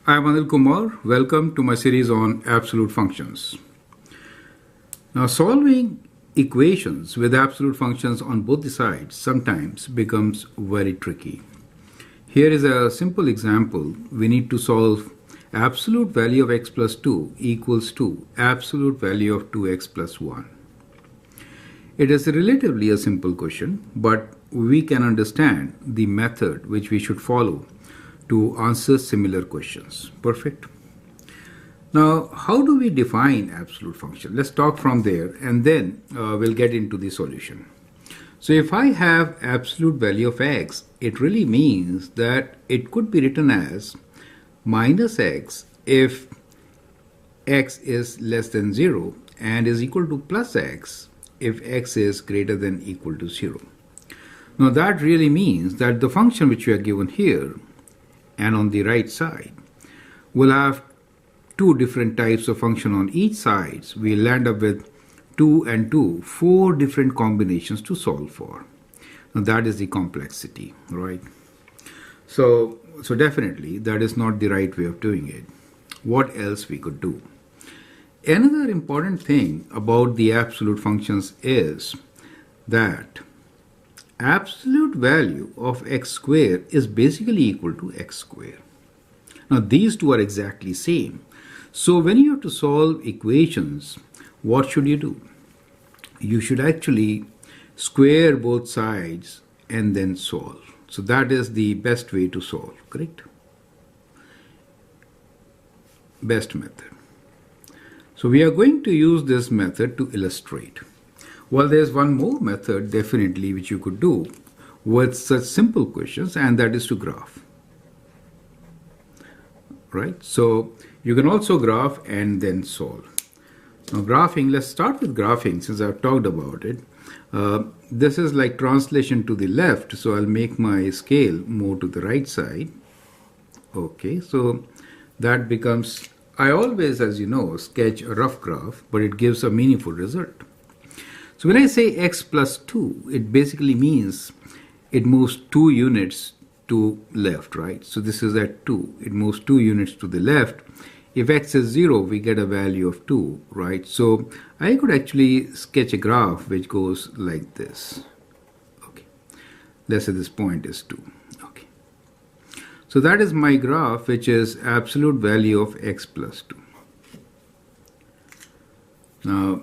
I'm Anil Kumar. Welcome to my series on absolute functions. Now, solving equations with absolute functions on both the sides sometimes becomes very tricky. Here is a simple example. We need to solve absolute value of x plus 2 equals to absolute value of 2x plus 1. It is relatively a simple question, but we can understand the method which we should follow to answer similar questions. Perfect. Now, how do we define absolute function? Let's talk from there and then we'll get into the solution. So if I have absolute value of x, it really means that it could be written as minus x if x is less than 0 and is equal to plus x if x is greater than equal to 0. Now that really means that the function which we are given here and on the right side will have two different types of function on each side. We'll end up with 2 and 2, 4 different combinations to solve for. Now that is the complexity, right? So definitely that is not the right way of doing it. What else we could do? Another important thing about the absolute functions is that absolute value of x square is basically equal to x square. Now these two are exactly same. So when you have to solve equations, what should you do? You should actually square both sides and then solve. So that is the best way to solve, correct? Best method. So we are going to use this method to illustrate. Well, there's one more method definitely which you could do with such simple questions, and that is to graph. Right? So you can also graph and then solve. Now graphing, let's start with graphing since I've talked about it. This is like translation to the left, so I'll make my scale more to the right side. Okay, so that becomes, I always, as you know, sketch a rough graph, but it gives a meaningful result. So when I say x plus 2, it basically means it moves 2 units to left, right? So this is at 2. It moves 2 units to the left. If x is 0, we get a value of 2, right? So I could actually sketch a graph which goes like this. Okay. Let's say this point is 2. Okay. So that is my graph, which is absolute value of x plus 2. Now,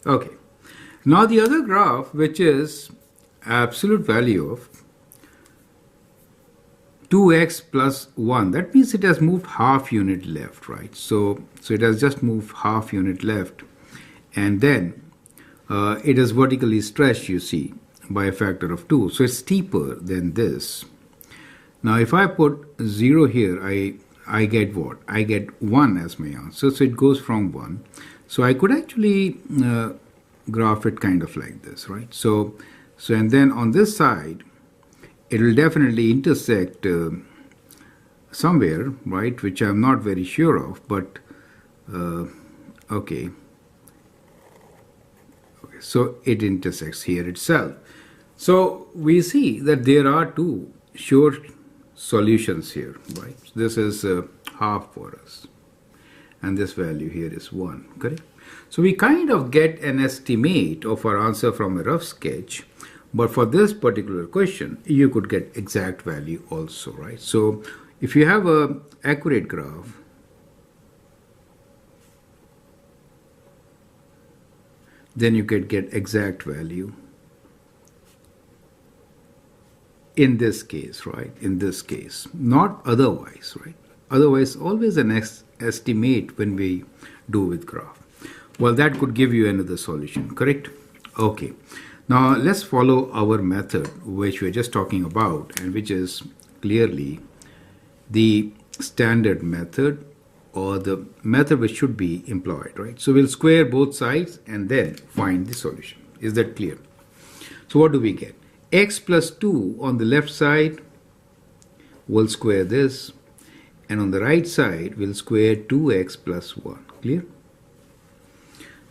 okay. Now the other graph, which is absolute value of 2x plus 1, that means it has moved half unit left, right? So it has just moved half unit left, and then it is vertically stretched, you see, by a factor of 2. So it's steeper than this. Now if I put 0 here, I get what? I get 1 as my answer. So it goes from 1. So I could actually graph it kind of like this, right? So and then on this side, it will definitely intersect somewhere, right, which I'm not very sure of, but okay. So it intersects here itself. So we see that there are two sure solutions here, right? This is half for us, and this value here is 1, correct? So we kind of get an estimate of our answer from a rough sketch. But for this particular question, you could get exact value also, right? So if you have an accurate graph, then you could get exact value in this case, right? In this case, not otherwise, right? Otherwise, always an estimate when we do with graph. Well, that could give you another solution, correct? Okay. Now let's follow our method which we are just talking about, and which is clearly the standard method or the method which should be employed, right? So we'll square both sides and then find the solution. Is that clear? So what do we get? X plus 2 on the left side will square this, and on the right side we'll square 2x plus 1. Clear?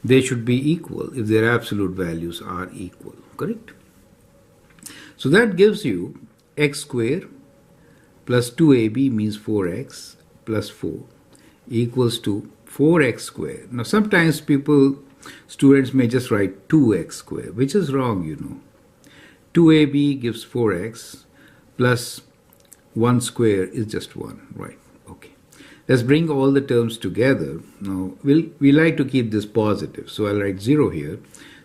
They should be equal if their absolute values are equal, correct? So that gives you x square plus 2ab means 4x plus 4 equals to 4x squared. Now sometimes students may just write 2x squared, which is wrong, you know. 2ab gives 4x plus 1 square is just 1, right? Okay. Let's bring all the terms together. Now we like to keep this positive, so I'll write 0 here.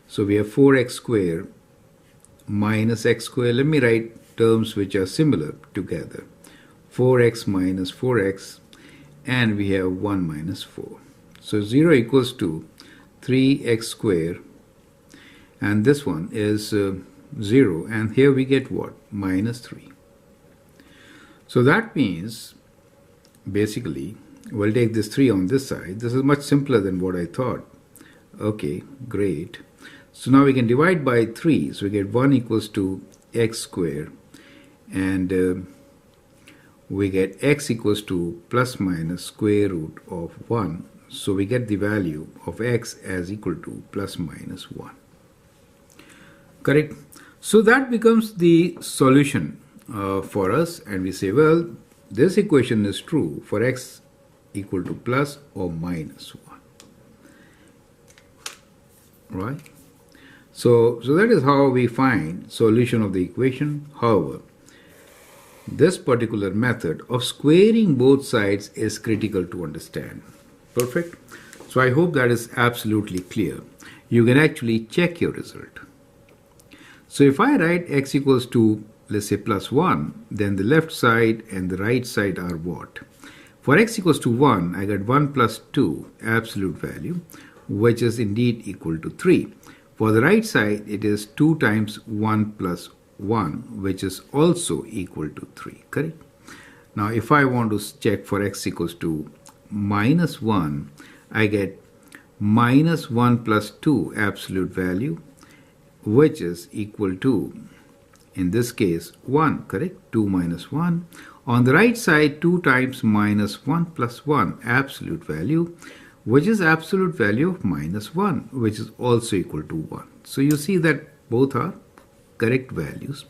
So we have 4x squared minus x squared. Let me write terms which are similar together. 4x minus 4x, and we have 1 minus 4. So 0 equals to 3x squared, and this one is 0, and here we get what? Minus 3. So that means, basically, we'll take this 3 on this side. This is much simpler than what I thought. Okay, great. So now we can divide by 3. So we get 1 equals to x squared, and we get x equals to plus minus square root of 1. So we get the value of x as equal to plus minus 1. Correct? So that becomes the solution for us, and we say, well, this equation is true for x equal to plus or minus 1. Right? So that is how we find solution of the equation. However, this particular method of squaring both sides is critical to understand. Perfect. So I hope that is absolutely clear. You can actually check your result. So if I write x equals to, let's say, plus 1, then the left side and the right side are what? For x equals to 1, I get 1 plus 2 absolute value, which is indeed equal to 3. For the right side, it is 2 times 1 plus 1, which is also equal to 3. Correct? Now if I want to check for x equals to minus 1, I get minus 1 plus 2 absolute value, which is equal to, in this case, 1, correct? 2 minus 1. On the right side, 2 times minus 1 plus 1 absolute value, which is absolute value of minus 1, which is also equal to 1. So you see that both are correct values.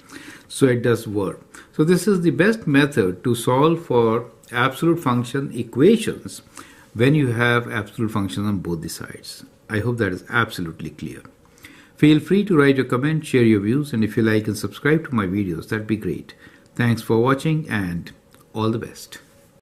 So it does work. So this is the best method to solve for absolute function equations when you have absolute functions on both the sides. I hope that is absolutely clear. Feel free to write your comment, share your views, and if you like and subscribe to my videos, that'd be great. Thanks for watching and all the best.